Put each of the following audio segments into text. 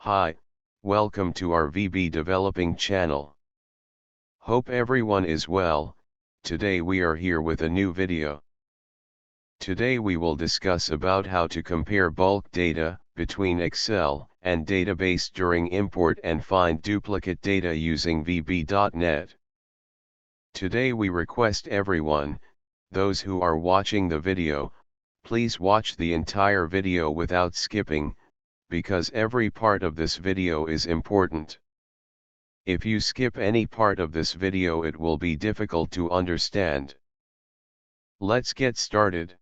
Hi, welcome to our VB Developing channel. Hope everyone is well. Today we are here with a new video. Today we will discuss about how to compare bulk data between Excel and database during import and find duplicate data using vb.net. Today we request everyone, those who are watching the video, please watch the entire video without skipping, because every part of this video is important. If you skip any part of this video, it will be difficult to understand. Let's get started.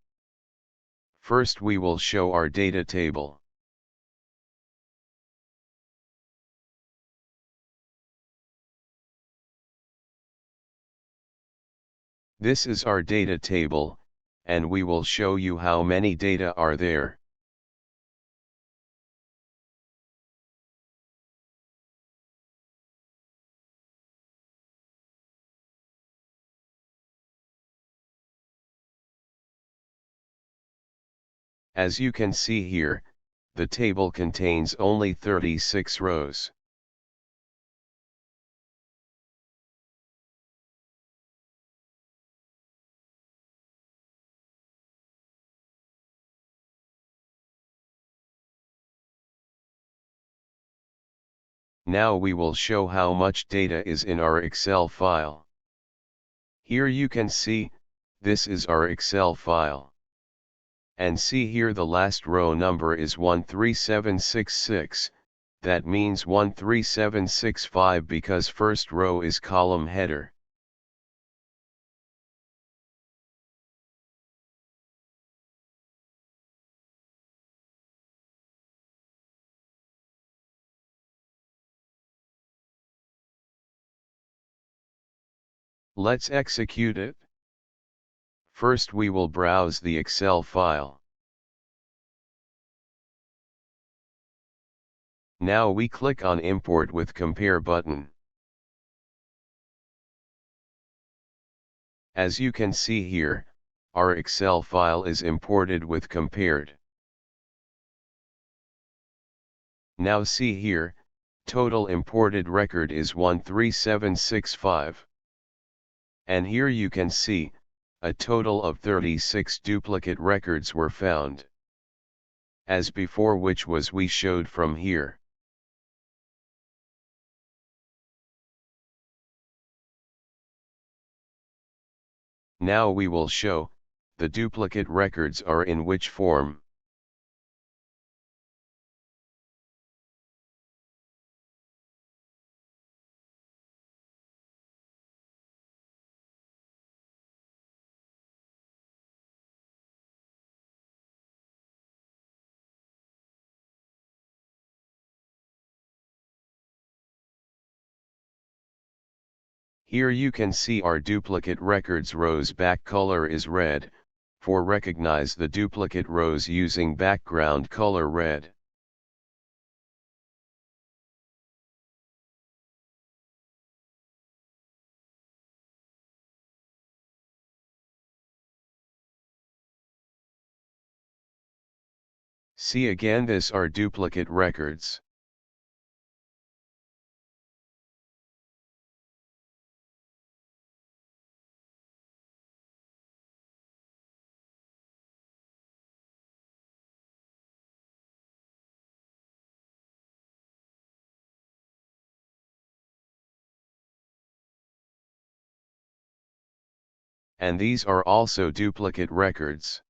First we will show our data table. This is our data table, and we will show you how many data are there. As you can see here, the table contains only 36 rows. Now we will show how much data is in our Excel file. Here you can see, this is our Excel file. And see here the last row number is 13766, that means 13765 because first row is column header. Let's execute it. First we will browse the Excel file. Now we click on Import with Compare button. As you can see here, our Excel file is imported with compared. Now see here, total imported record is 13765. And here you can see, a total of 36 duplicate records were found. As before, which was we showed from here. Now we will show, the duplicate records are in which form. Here you can see our duplicate records rows back color is red, for recognize the duplicate rows using background color red. See again, this are duplicate records. And these are also duplicate records.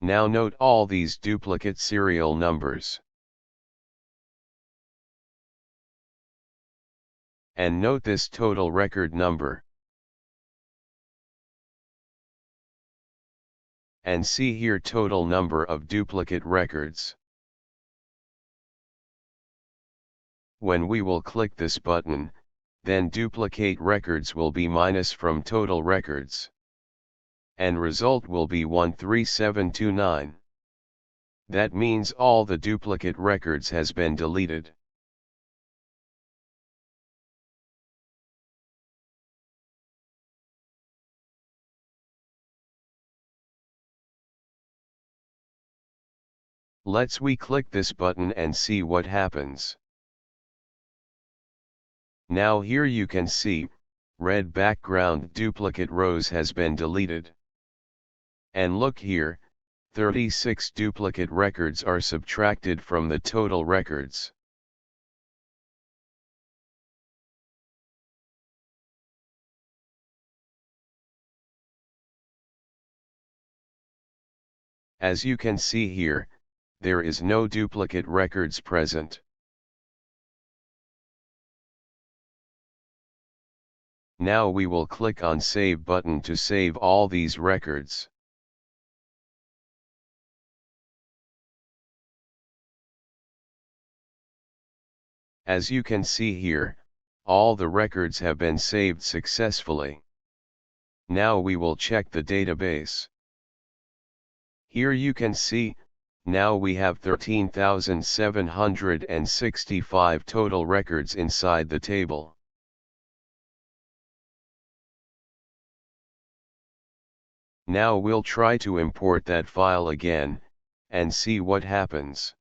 Now note all these duplicate serial numbers. And note this total record number. And see here total number of duplicate records. When we will click this button, then duplicate records will be minus from total records. And result will be 13729. That means all the duplicate records has been deleted. We click this button and see what happens. Now here you can see, red background duplicate rows has been deleted. And look here, 36 duplicate records are subtracted from the total records. As you can see here, there is no duplicate records present. Now we will click on Save button to save all these records. As you can see here, all the records have been saved successfully. Now we will check the database. Here you can see, now we have 13,765 total records inside the table. Now we'll try to import that file again, and see what happens.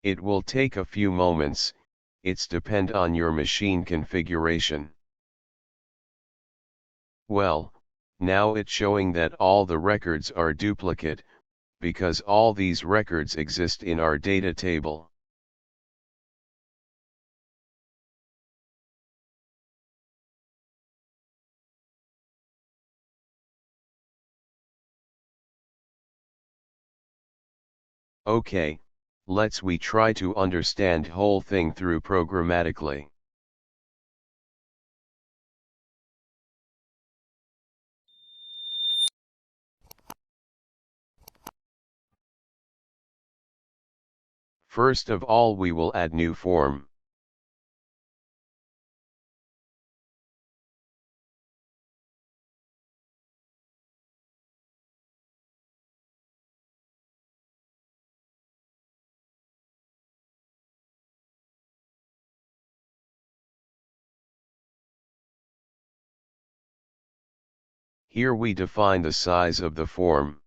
It will take a few moments, it's depend on your machine configuration. Well, now it's showing that all the records are duplicate, because all these records exist in our data table. Okay, we try to understand whole thing through programmatically. First of all, we will add new form. Here we define the size of the form.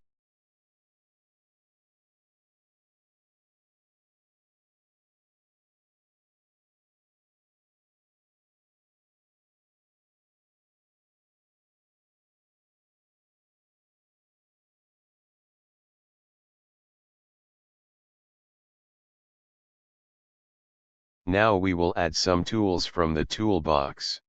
Now we will add some tools from the toolbox.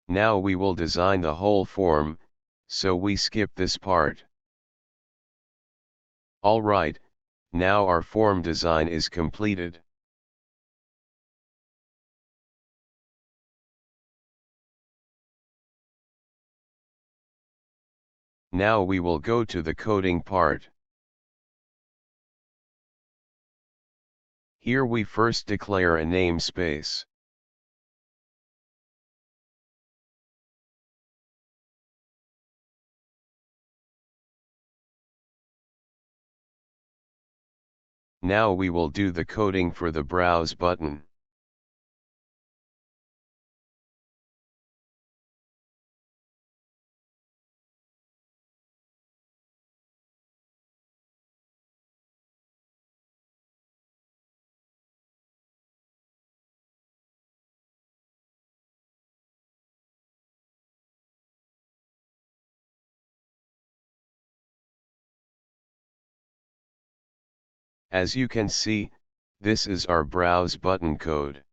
Now we will design the whole form, so we skip this part. Alright, now our form design is completed. Now we will go to the coding part. Here we first declare a namespace. Now we will do the coding for the browse button. As you can see, this is our browse button code.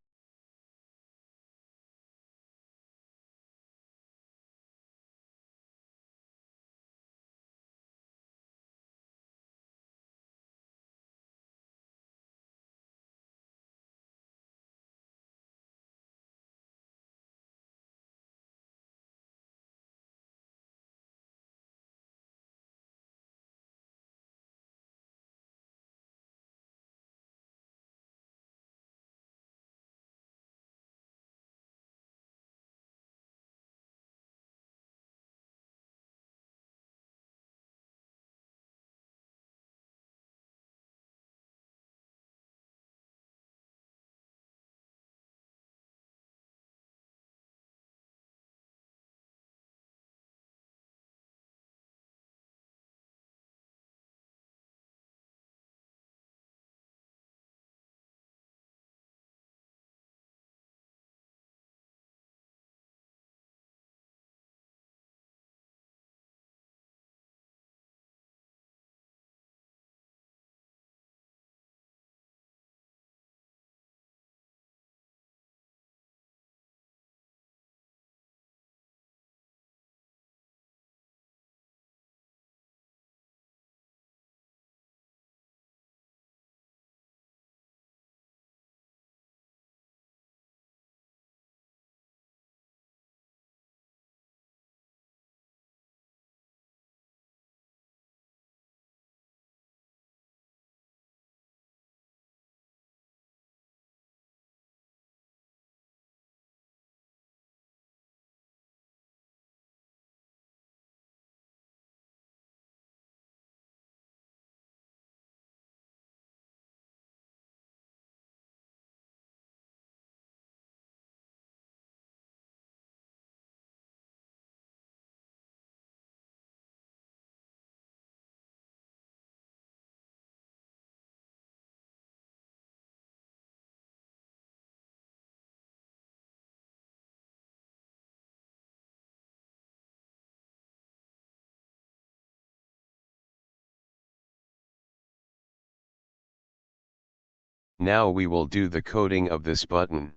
Now we will do the coding of this button.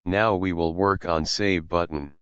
Now we will work on Save button.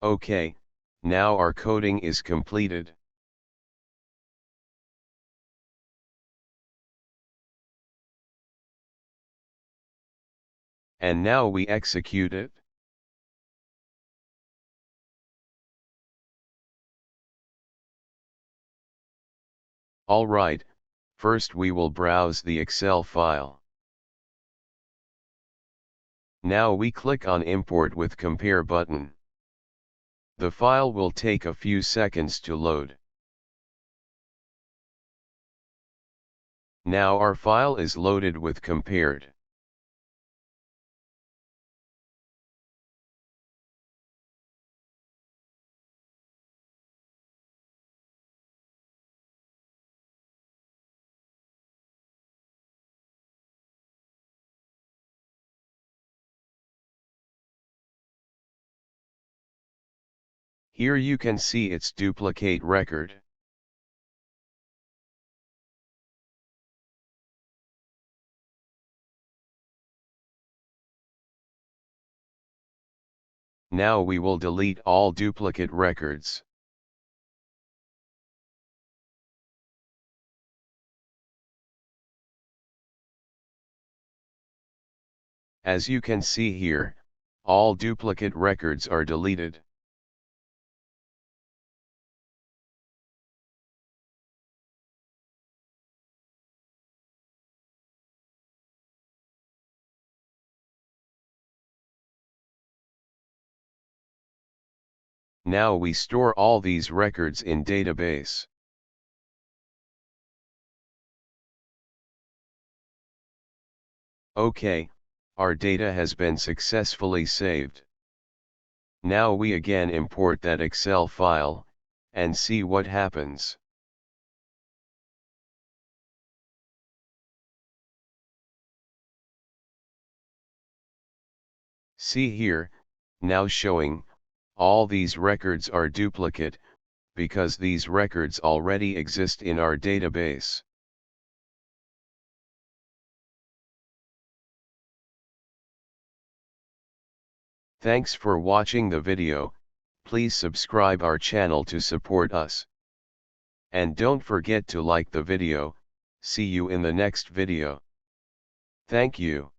Okay, now our coding is completed. And now we execute it. Alright, first we will browse the Excel file. Now we click on Import with Compare button. The file will take a few seconds to load. Now our file is loaded with compared. Here you can see its duplicate record. Now we will delete all duplicate records. As you can see here, all duplicate records are deleted. Now we store all these records in database. Okay, our data has been successfully saved. Now we again import that Excel file, and see what happens. See here, now showing, all these records are duplicate, because these records already exist in our database. Thanks for watching the video. Please subscribe our channel to support us. And don't forget to like the video. See you in the next video. Thank you.